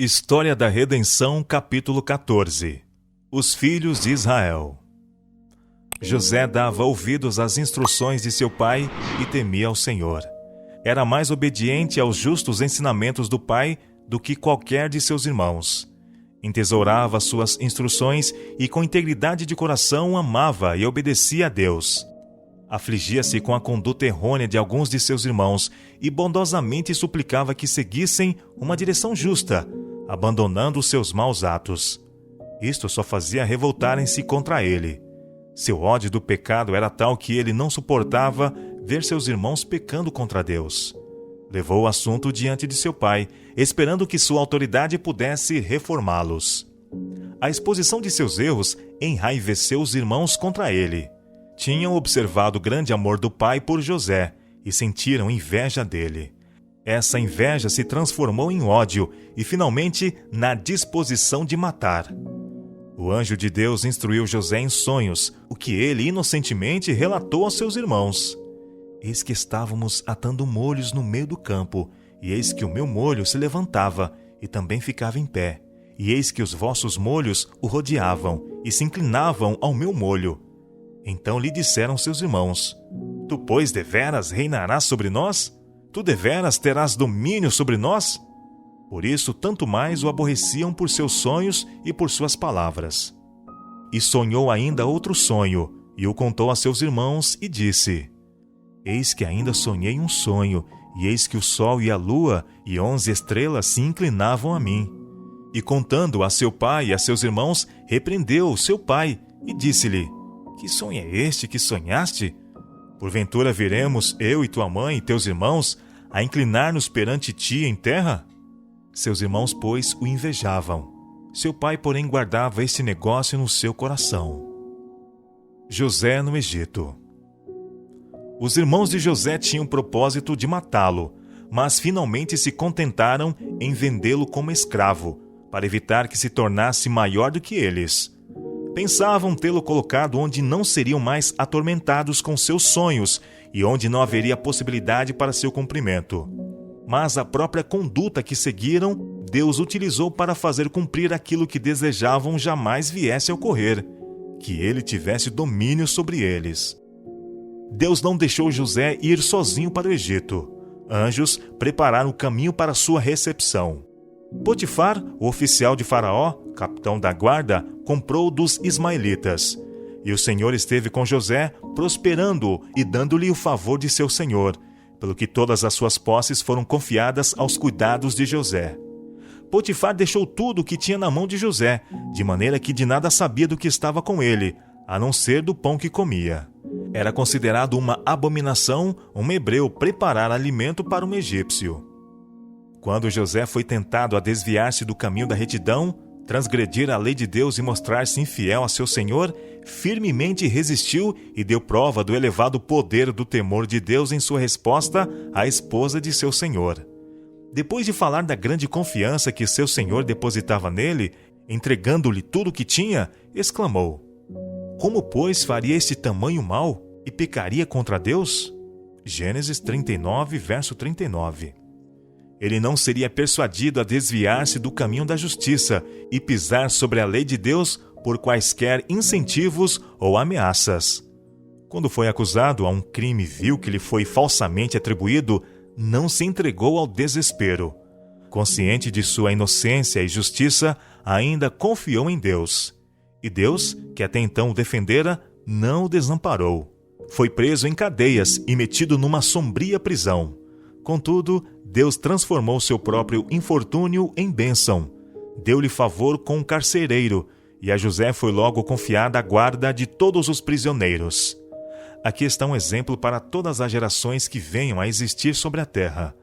História da Redenção, capítulo 14. Os filhos de Israel. José dava ouvidos às instruções de seu pai e temia ao Senhor. Era mais obediente aos justos ensinamentos do pai do que qualquer de seus irmãos. Entesourava suas instruções e com integridade de coração amava e obedecia a Deus. Afligia-se com a conduta errônea de alguns de seus irmãos e bondosamente suplicava que seguissem uma direção justa, abandonando seus maus atos. Isto só fazia revoltarem-se contra ele. Seu ódio do pecado era tal que ele não suportava ver seus irmãos pecando contra Deus. Levou o assunto diante de seu pai, esperando que sua autoridade pudesse reformá-los. A exposição de seus erros enraiveceu os irmãos contra ele. Tinham observado o grande amor do pai por José e sentiram inveja dele. Essa inveja se transformou em ódio e, finalmente, na disposição de matar. O anjo de Deus instruiu José em sonhos, o que ele inocentemente relatou aos seus irmãos. Eis que estávamos atando molhos no meio do campo, e eis que o meu molho se levantava e também ficava em pé. E eis que os vossos molhos o rodeavam e se inclinavam ao meu molho. Então lhe disseram seus irmãos: Tu, pois, deveras reinarás sobre nós? Tu deveras terás domínio sobre nós? Por isso, tanto mais o aborreciam por seus sonhos e por suas palavras. E sonhou ainda outro sonho, e o contou a seus irmãos, e disse: Eis que ainda sonhei um sonho, e eis que o sol e a lua e 11 estrelas se inclinavam a mim. E contando a seu pai e a seus irmãos, repreendeu o seu pai, e disse-lhe: Que sonho é este que sonhaste? Porventura viremos, eu e tua mãe e teus irmãos, a inclinar-nos perante ti em terra? Seus irmãos, pois, o invejavam. Seu pai, porém, guardava este negócio no seu coração. José no Egito. Os irmãos de José tinham o propósito de matá-lo, mas finalmente se contentaram em vendê-lo como escravo, para evitar que se tornasse maior do que eles. Pensavam tê-lo colocado onde não seriam mais atormentados com seus sonhos e onde não haveria possibilidade para seu cumprimento. Mas a própria conduta que seguiram, Deus utilizou para fazer cumprir aquilo que desejavam jamais viesse a ocorrer, que ele tivesse domínio sobre eles. Deus não deixou José ir sozinho para o Egito. Anjos prepararam o caminho para sua recepção. Potifar, o oficial de Faraó, capitão da guarda, comprou dos ismaelitas. E o Senhor esteve com José, prosperando-o e dando-lhe o favor de seu senhor, pelo que todas as suas posses foram confiadas aos cuidados de José. Potifar deixou tudo o que tinha na mão de José, de maneira que de nada sabia do que estava com ele, a não ser do pão que comia. Era considerado uma abominação um hebreu preparar alimento para um egípcio. Quando José foi tentado a desviar-se do caminho da retidão, transgredir a lei de Deus e mostrar-se infiel a seu Senhor, firmemente resistiu e deu prova do elevado poder do temor de Deus em sua resposta à esposa de seu Senhor. Depois de falar da grande confiança que seu Senhor depositava nele, entregando-lhe tudo o que tinha, exclamou: Como, pois, faria este tamanho mal e pecaria contra Deus? Gênesis 39, verso 39. Ele não seria persuadido a desviar-se do caminho da justiça e pisar sobre a lei de Deus por quaisquer incentivos ou ameaças. Quando foi acusado a um crime vil que lhe foi falsamente atribuído, não se entregou ao desespero. Consciente de sua inocência e justiça, ainda confiou em Deus. E Deus, que até então o defendera, não o desamparou. Foi preso em cadeias e metido numa sombria prisão. Contudo, Deus transformou seu próprio infortúnio em bênção. Deu-lhe favor com um carcereiro, e a José foi logo confiada a guarda de todos os prisioneiros. Aqui está um exemplo para todas as gerações que venham a existir sobre a terra.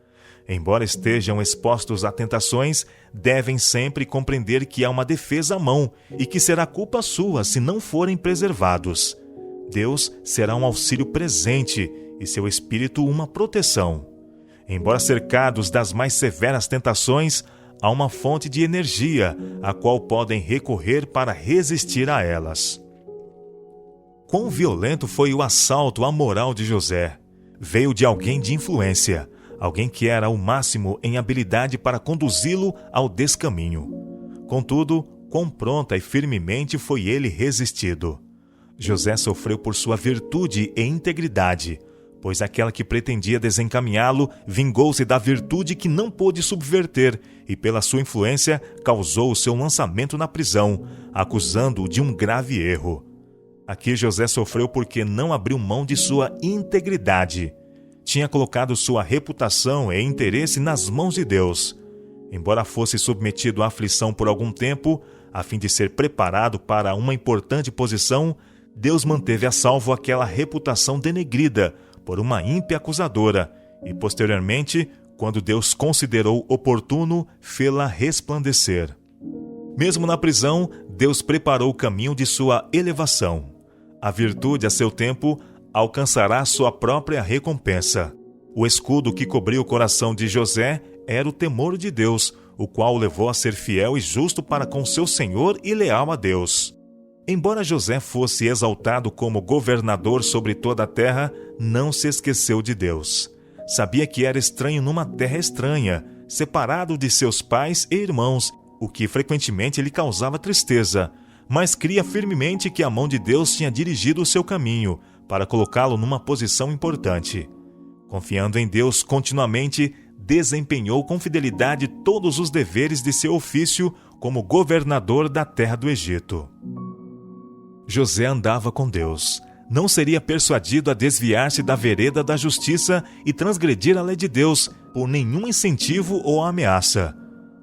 Embora estejam expostos a tentações, devem sempre compreender que há uma defesa à mão e que será culpa sua se não forem preservados. Deus será um auxílio presente e seu Espírito uma proteção. Embora cercados das mais severas tentações, há uma fonte de energia a qual podem recorrer para resistir a elas. Quão violento foi o assalto à moral de José! Veio de alguém de influência. alguém que era o máximo em habilidade para conduzi-lo ao descaminho. Contudo, quão pronta e firmemente foi ele resistido. José sofreu por sua virtude e integridade, pois aquela que pretendia desencaminhá-lo vingou-se da virtude que não pôde subverter e, pela sua influência, causou o seu lançamento na prisão, acusando-o de um grave erro. Aqui José sofreu porque não abriu mão de sua integridade. Tinha colocado sua reputação e interesse nas mãos de Deus. Embora fosse submetido à aflição por algum tempo, a fim de ser preparado para uma importante posição, Deus manteve a salvo aquela reputação denegrida por uma ímpia acusadora e, posteriormente, quando Deus considerou oportuno, fê-la resplandecer. Mesmo na prisão, Deus preparou o caminho de sua elevação. A virtude, a seu tempo, alcançará sua própria recompensa. O escudo que cobriu o coração de José era o temor de Deus, o qual o levou a ser fiel e justo para com seu Senhor e leal a Deus. Embora José fosse exaltado como governador sobre toda a terra, não se esqueceu de Deus. Sabia que era estranho numa terra estranha, separado de seus pais e irmãos, o que frequentemente lhe causava tristeza, mas cria firmemente que a mão de Deus tinha dirigido o seu caminho para colocá-lo numa posição importante. Confiando em Deus continuamente, desempenhou com fidelidade todos os deveres de seu ofício como governador da terra do Egito. José andava com Deus. Não seria persuadido a desviar-se da vereda da justiça e transgredir a lei de Deus por nenhum incentivo ou ameaça.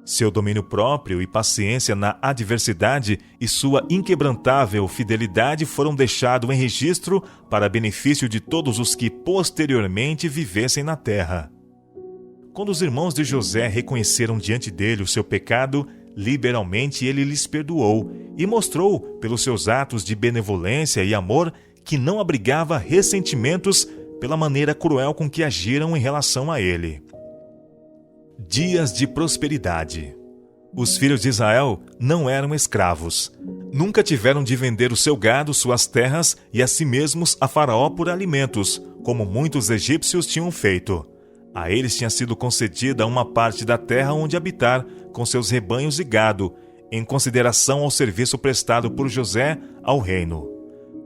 Seu domínio próprio e paciência na adversidade e sua inquebrantável fidelidade foram deixados em registro para benefício de todos os que posteriormente vivessem na terra. Quando os irmãos de José reconheceram diante dele o seu pecado, liberalmente ele lhes perdoou e mostrou, pelos seus atos de benevolência e amor, que não abrigava ressentimentos pela maneira cruel com que agiram em relação a ele. Dias de prosperidade. Os filhos de Israel não eram escravos. Nunca tiveram de vender o seu gado, suas terras e a si mesmos a Faraó por alimentos, como muitos egípcios tinham feito. A eles tinha sido concedida uma parte da terra onde habitar, com seus rebanhos e gado, em consideração ao serviço prestado por José ao reino.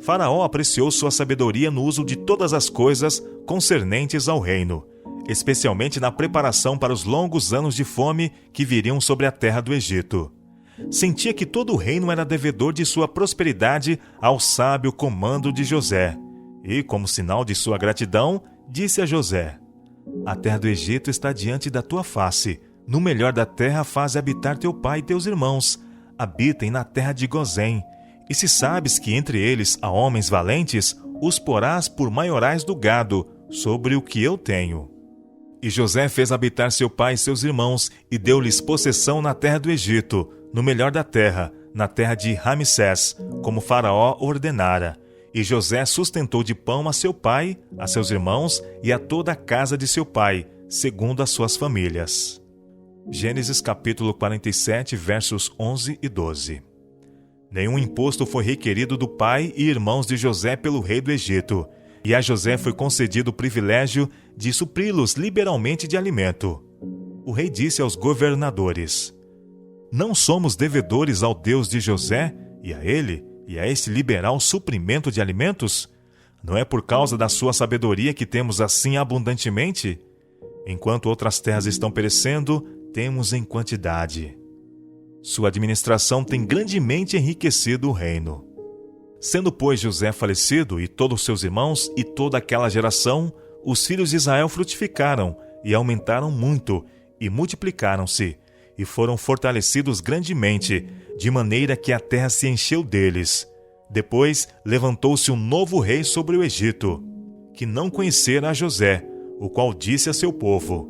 Faraó apreciou sua sabedoria no uso de todas as coisas concernentes ao reino, especialmente na preparação para os longos anos de fome que viriam sobre a terra do Egito. Sentia que todo o reino era devedor de sua prosperidade ao sábio comando de José, e, como sinal de sua gratidão, disse a José: "A terra do Egito está diante da tua face. No melhor da terra faze habitar teu pai e teus irmãos. Habitem na terra de Gozém. E se sabes que entre eles há homens valentes, os porás por maiorais do gado, sobre o que eu tenho." E José fez habitar seu pai e seus irmãos, e deu-lhes possessão na terra do Egito, no melhor da terra, na terra de Ramsés, como Faraó ordenara. E José sustentou de pão a seu pai, a seus irmãos e a toda a casa de seu pai, segundo as suas famílias. Gênesis capítulo 47, versos 11 e 12. Nenhum imposto foi requerido do pai e irmãos de José pelo rei do Egito, e a José foi concedido o privilégio de supri-los liberalmente de alimento. O rei disse aos governadores: "Não somos devedores ao Deus de José e a ele e a este liberal suprimento de alimentos? Não é por causa da sua sabedoria que temos assim abundantemente? Enquanto outras terras estão perecendo, temos em quantidade." Sua administração tem grandemente enriquecido o reino. Sendo, pois, José falecido e todos seus irmãos e toda aquela geração, os filhos de Israel frutificaram e aumentaram muito e multiplicaram-se e foram fortalecidos grandemente, de maneira que a terra se encheu deles. Depois levantou-se um novo rei sobre o Egito, que não conhecera a José, o qual disse a seu povo: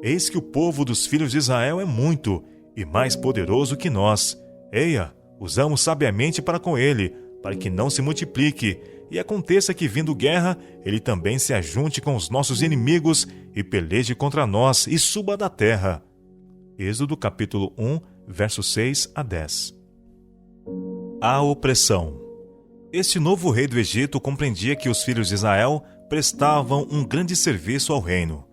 "Eis que o povo dos filhos de Israel é muito e mais poderoso que nós. Eia, usamos sabiamente para com ele, para que não se multiplique, e aconteça que, vindo guerra, ele também se ajunte com os nossos inimigos e peleje contra nós e suba da terra." Êxodo capítulo 1, versos 6 a 10. A opressão. Este novo rei do Egito compreendia que os filhos de Israel prestavam um grande serviço ao reino.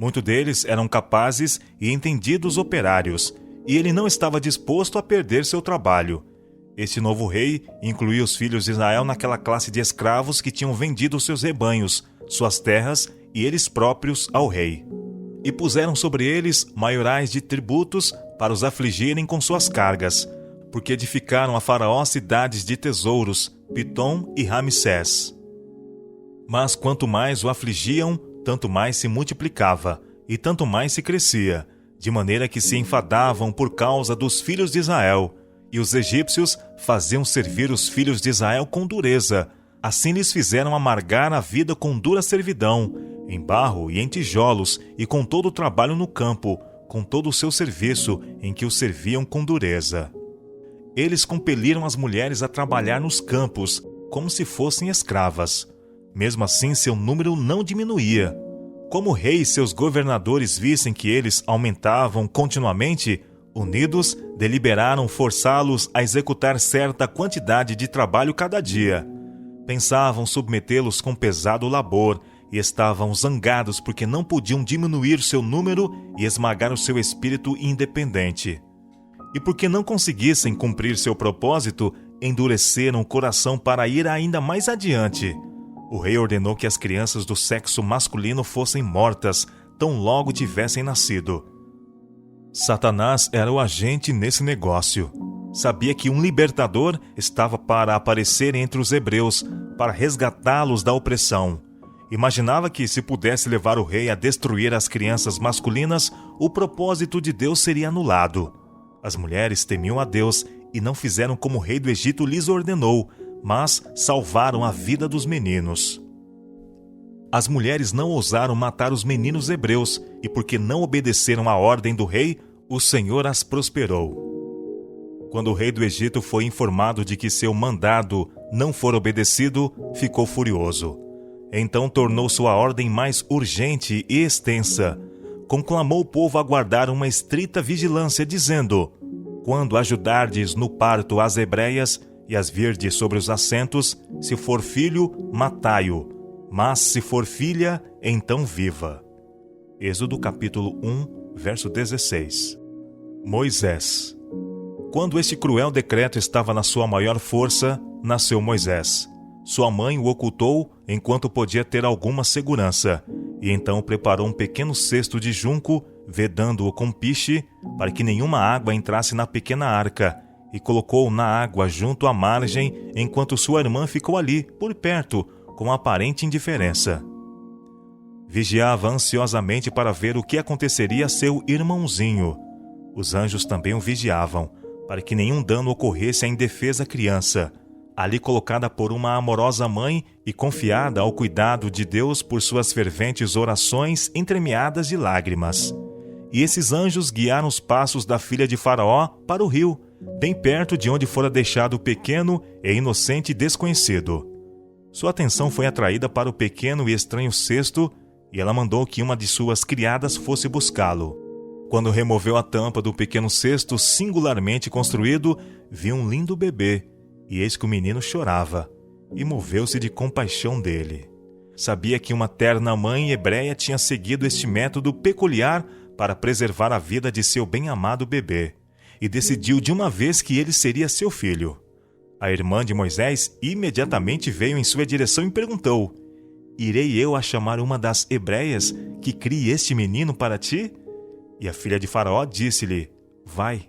Muitos deles eram capazes e entendidos operários, e ele não estava disposto a perder seu trabalho. Este novo rei incluía os filhos de Israel naquela classe de escravos que tinham vendido seus rebanhos, suas terras e eles próprios ao rei. E puseram sobre eles maiorais de tributos para os afligirem com suas cargas, porque edificaram a Faraó cidades de tesouros, Pitom e Ramsés. Mas quanto mais o afligiam, tanto mais se multiplicava, e tanto mais se crescia, de maneira que se enfadavam por causa dos filhos de Israel, e os egípcios faziam servir os filhos de Israel com dureza. Assim lhes fizeram amargar a vida com dura servidão, em barro e em tijolos, e com todo o trabalho no campo, com todo o seu serviço, em que os serviam com dureza. Eles compeliram as mulheres a trabalhar nos campos, como se fossem escravas. Mesmo assim, seu número não diminuía. Como o rei e seus governadores vissem que eles aumentavam continuamente, unidos, deliberaram forçá-los a executar certa quantidade de trabalho cada dia. Pensavam submetê-los com pesado labor e estavam zangados porque não podiam diminuir seu número e esmagar o seu espírito independente. E porque não conseguissem cumprir seu propósito, endureceram o coração para ir ainda mais adiante. O rei ordenou que as crianças do sexo masculino fossem mortas, tão logo tivessem nascido. Satanás era o agente nesse negócio. Sabia que um libertador estava para aparecer entre os hebreus, para resgatá-los da opressão. Imaginava que, se pudesse levar o rei a destruir as crianças masculinas, o propósito de Deus seria anulado. As mulheres temiam a Deus e não fizeram como o rei do Egito lhes ordenou, mas salvaram a vida dos meninos. As mulheres não ousaram matar os meninos hebreus, e porque não obedeceram à ordem do rei, o Senhor as prosperou. Quando o rei do Egito foi informado de que seu mandado não fora obedecido, ficou furioso. Então tornou sua ordem mais urgente e extensa. Conclamou o povo a guardar uma estrita vigilância, dizendo: quando ajudardes no parto as hebreias e as virdes sobre os assentos, se for filho, matai-o, mas se for filha, então viva. Êxodo capítulo 1, verso 16. Moisés. Quando este cruel decreto estava na sua maior força, nasceu Moisés. Sua mãe o ocultou enquanto podia ter alguma segurança, e então preparou um pequeno cesto de junco, vedando-o com piche, para que nenhuma água entrasse na pequena arca, e colocou-o na água junto à margem, enquanto sua irmã ficou ali, por perto, com aparente indiferença. Vigiava ansiosamente para ver o que aconteceria a seu irmãozinho. Os anjos também o vigiavam, para que nenhum dano ocorresse à indefesa criança, ali colocada por uma amorosa mãe e confiada ao cuidado de Deus por suas ferventes orações entremeadas de lágrimas. E esses anjos guiaram os passos da filha de Faraó para o rio, bem perto de onde fora deixado o pequeno e inocente desconhecido. Sua atenção foi atraída para o pequeno e estranho cesto, e ela mandou que uma de suas criadas fosse buscá-lo. Quando removeu a tampa do pequeno cesto singularmente construído, viu um lindo bebê, e eis que o menino chorava, e moveu-se de compaixão dele. Sabia que uma terna mãe hebreia tinha seguido este método peculiar para preservar a vida de seu bem-amado bebê, e decidiu de uma vez que ele seria seu filho. A irmã de Moisés imediatamente veio em sua direção e perguntou: irei eu a chamar uma das hebreias que crie este menino para ti? E a filha de Faraó disse-lhe: vai.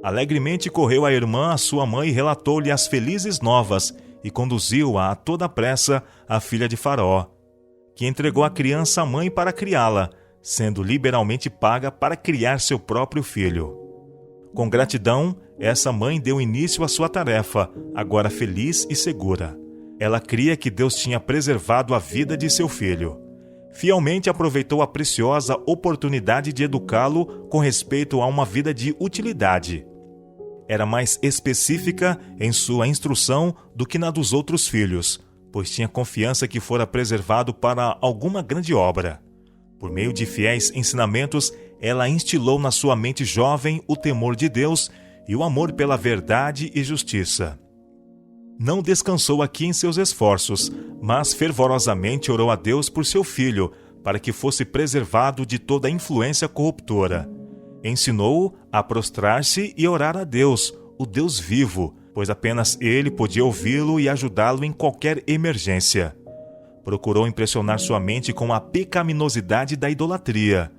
Alegremente correu a irmã à sua mãe e relatou-lhe as felizes novas, e conduziu-a a toda pressa à filha de Faraó, que entregou a criança à mãe para criá-la, sendo liberalmente paga para criar seu próprio filho. Com gratidão, essa mãe deu início à sua tarefa, agora feliz e segura. Ela cria que Deus tinha preservado a vida de seu filho. Fielmente aproveitou a preciosa oportunidade de educá-lo com respeito a uma vida de utilidade. Era mais específica em sua instrução do que na dos outros filhos, pois tinha confiança que fora preservado para alguma grande obra. Por meio de fiéis ensinamentos, ela instilou na sua mente jovem o temor de Deus e o amor pela verdade e justiça. Não descansou aqui em seus esforços, mas fervorosamente orou a Deus por seu filho, para que fosse preservado de toda influência corruptora. Ensinou-o a prostrar-se e orar a Deus, o Deus vivo, pois apenas ele podia ouvi-lo e ajudá-lo em qualquer emergência. Procurou impressionar sua mente com a pecaminosidade da idolatria.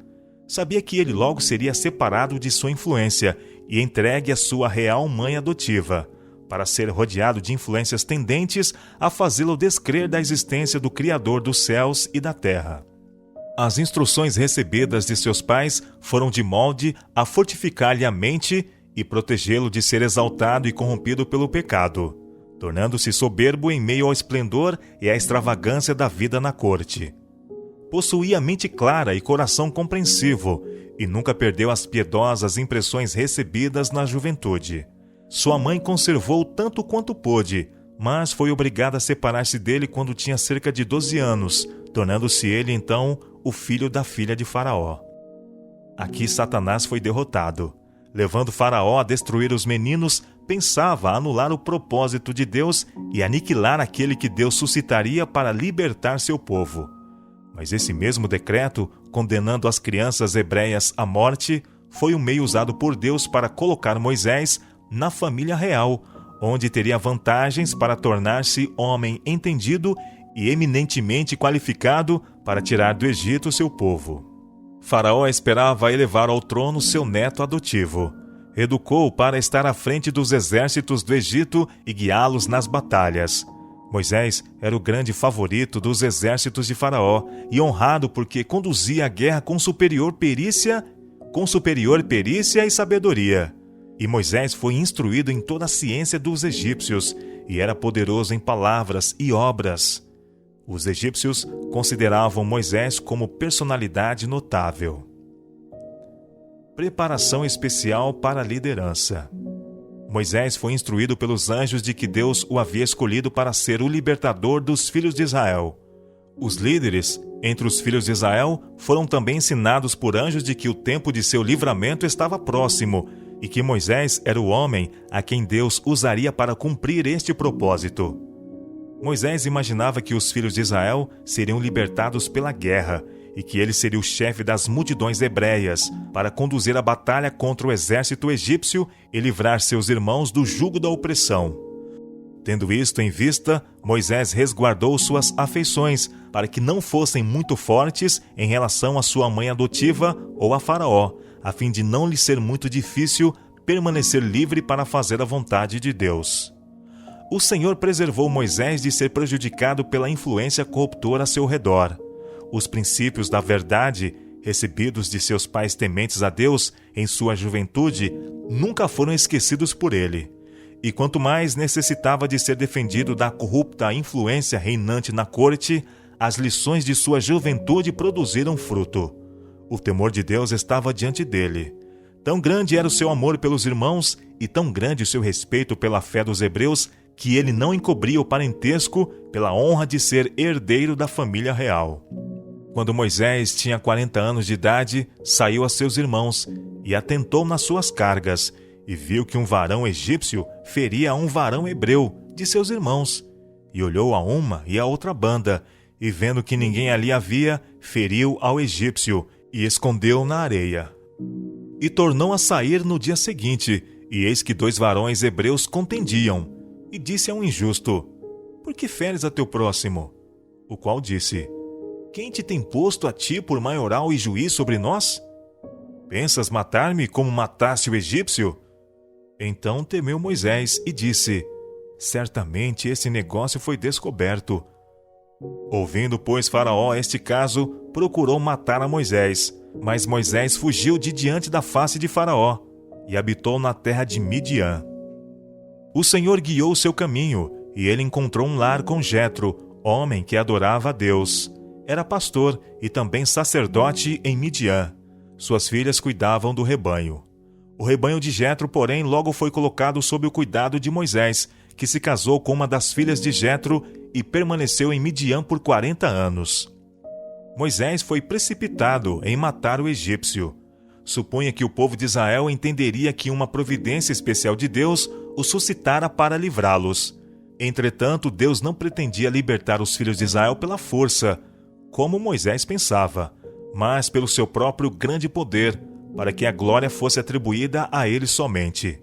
Sabia que ele logo seria separado de sua influência e entregue à sua real mãe adotiva, para ser rodeado de influências tendentes a fazê-lo descrer da existência do Criador dos céus e da terra. As instruções recebidas de seus pais foram de molde a fortificar-lhe a mente e protegê-lo de ser exaltado e corrompido pelo pecado, tornando-se soberbo em meio ao esplendor e à extravagância da vida na corte. Possuía mente clara e coração compreensivo, e nunca perdeu as piedosas impressões recebidas na juventude. Sua mãe conservou tanto quanto pôde, mas foi obrigada a separar-se dele quando tinha cerca de 12 anos, tornando-se ele, então, o filho da filha de Faraó. Aqui Satanás foi derrotado. Levando Faraó a destruir os meninos, pensava anular o propósito de Deus e aniquilar aquele que Deus suscitaria para libertar seu povo. Mas esse mesmo decreto, condenando as crianças hebreias à morte, foi o meio usado por Deus para colocar Moisés na família real, onde teria vantagens para tornar-se homem entendido e eminentemente qualificado para tirar do Egito seu povo. Faraó esperava elevar ao trono seu neto adotivo. Educou-o para estar à frente dos exércitos do Egito e guiá-los nas batalhas. Moisés era o grande favorito dos exércitos de Faraó e honrado porque conduzia a guerra com superior perícia e sabedoria. E Moisés foi instruído em toda a ciência dos egípcios e era poderoso em palavras e obras. Os egípcios consideravam Moisés como personalidade notável. Preparação especial para a liderança. Moisés foi instruído pelos anjos de que Deus o havia escolhido para ser o libertador dos filhos de Israel. Os líderes entre os filhos de Israel foram também ensinados por anjos de que o tempo de seu livramento estava próximo e que Moisés era o homem a quem Deus usaria para cumprir este propósito. Moisés imaginava que os filhos de Israel seriam libertados pela guerra e que ele seria o chefe das multidões hebreias para conduzir a batalha contra o exército egípcio e livrar seus irmãos do jugo da opressão. Tendo isto em vista, Moisés resguardou suas afeições para que não fossem muito fortes em relação à sua mãe adotiva ou a Faraó, a fim de não lhe ser muito difícil permanecer livre para fazer a vontade de Deus. O Senhor preservou Moisés de ser prejudicado pela influência corruptora a seu redor. Os princípios da verdade, recebidos de seus pais tementes a Deus em sua juventude, nunca foram esquecidos por ele. E quanto mais necessitava de ser defendido da corrupta influência reinante na corte, as lições de sua juventude produziram fruto. O temor de Deus estava diante dele. Tão grande era o seu amor pelos irmãos e tão grande o seu respeito pela fé dos hebreus que ele não encobria o parentesco pela honra de ser herdeiro da família real. Quando Moisés tinha 40 anos de idade, saiu a seus irmãos e atentou nas suas cargas, e viu que um varão egípcio feria a um varão hebreu de seus irmãos. E olhou a uma e a outra banda, e vendo que ninguém ali havia, feriu ao egípcio e escondeu na areia. E tornou a sair no dia seguinte, e eis que 2 varões hebreus contendiam. E disse a um injusto: Por que feres a teu próximo? O qual disse: Quem te tem posto a ti por maioral e juiz sobre nós? Pensas matar-me como mataste o egípcio? Então temeu Moisés e disse: Certamente esse negócio foi descoberto. Ouvindo, pois, Faraó este caso, procurou matar a Moisés. Mas Moisés fugiu de diante da face de Faraó e habitou na terra de Midian. O Senhor guiou seu caminho, e ele encontrou um lar com Jetro, homem que adorava a Deus. Era pastor e também sacerdote em Midian. Suas filhas cuidavam do rebanho. O rebanho de Jetro, porém, logo foi colocado sob o cuidado de Moisés, que se casou com uma das filhas de Jetro e permaneceu em Midian por 40 anos. Moisés foi precipitado em matar o egípcio. Supunha que o povo de Israel entenderia que uma providência especial de Deus o suscitara para livrá-los. Entretanto, Deus não pretendia libertar os filhos de Israel pela força. como Moisés pensava, mas pelo seu próprio grande poder, para que a glória fosse atribuída a ele somente.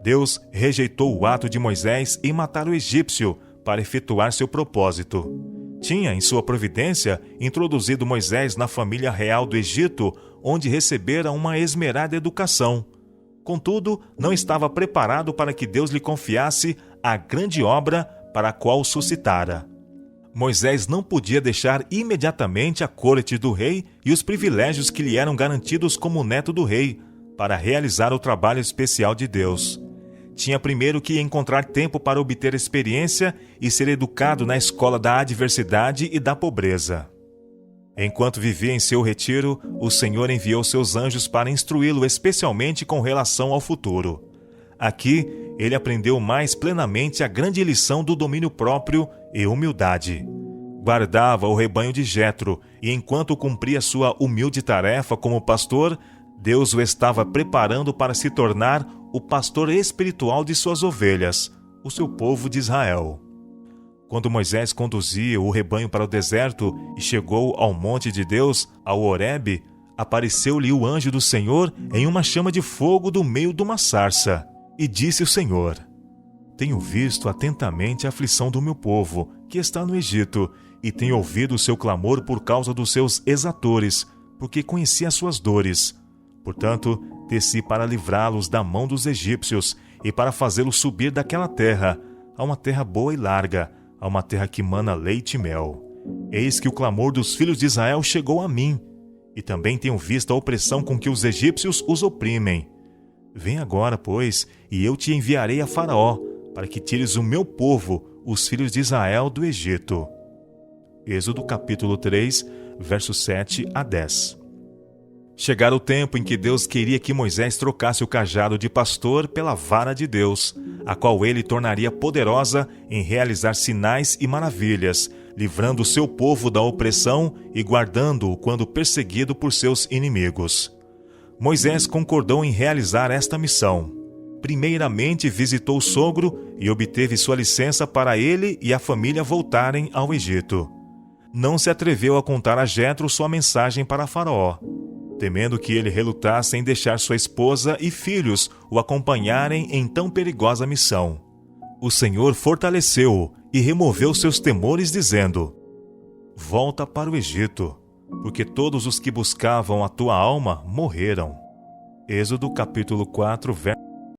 Deus rejeitou o ato de Moisés em matar o egípcio para efetuar seu propósito. Tinha, em sua providência, introduzido Moisés na família real do Egito, onde recebera uma esmerada educação. Contudo, não estava preparado para que Deus lhe confiasse a grande obra para a qual o suscitara. Moisés não podia deixar imediatamente a corte do rei e os privilégios que lhe eram garantidos como neto do rei, para realizar o trabalho especial de Deus. Tinha primeiro que encontrar tempo para obter experiência e ser educado na escola da adversidade e da pobreza. Enquanto vivia em seu retiro, o Senhor enviou seus anjos para instruí-lo especialmente com relação ao futuro. Aqui, ele aprendeu mais plenamente a grande lição do domínio próprio e humildade. Guardava o rebanho de Jetro, e enquanto cumpria sua humilde tarefa como pastor, Deus o estava preparando para se tornar o pastor espiritual de suas ovelhas, o seu povo de Israel. Quando Moisés conduzia o rebanho para o deserto e chegou ao monte de Deus, ao Horebe, apareceu-lhe o anjo do Senhor em uma chama de fogo do meio de uma sarça. E disse o Senhor: Tenho visto atentamente a aflição do meu povo, que está no Egito, e tenho ouvido o seu clamor por causa dos seus exatores, porque conheci as suas dores. Portanto, desci para livrá-los da mão dos egípcios e para fazê-los subir daquela terra, a uma terra boa e larga, a uma terra que mana leite e mel. Eis que o clamor dos filhos de Israel chegou a mim, e também tenho visto a opressão com que os egípcios os oprimem. Vem agora, pois, e eu te enviarei a Faraó, para que tires o meu povo, os filhos de Israel, do Egito. Êxodo capítulo 3, versos 7 a 10. Chegara o tempo em que Deus queria que Moisés trocasse o cajado de pastor pela vara de Deus, a qual ele tornaria poderosa em realizar sinais e maravilhas, livrando o seu povo da opressão e guardando-o quando perseguido por seus inimigos. Moisés concordou em realizar esta missão. Primeiramente visitou o sogro e obteve sua licença para ele e a família voltarem ao Egito. Não se atreveu a contar a Jetro sua mensagem para Faraó, temendo que ele relutasse em deixar sua esposa e filhos o acompanharem em tão perigosa missão. O Senhor fortaleceu-o e removeu seus temores, dizendo: Volta para o Egito, porque todos os que buscavam a tua alma morreram. Êxodo capítulo 4, verso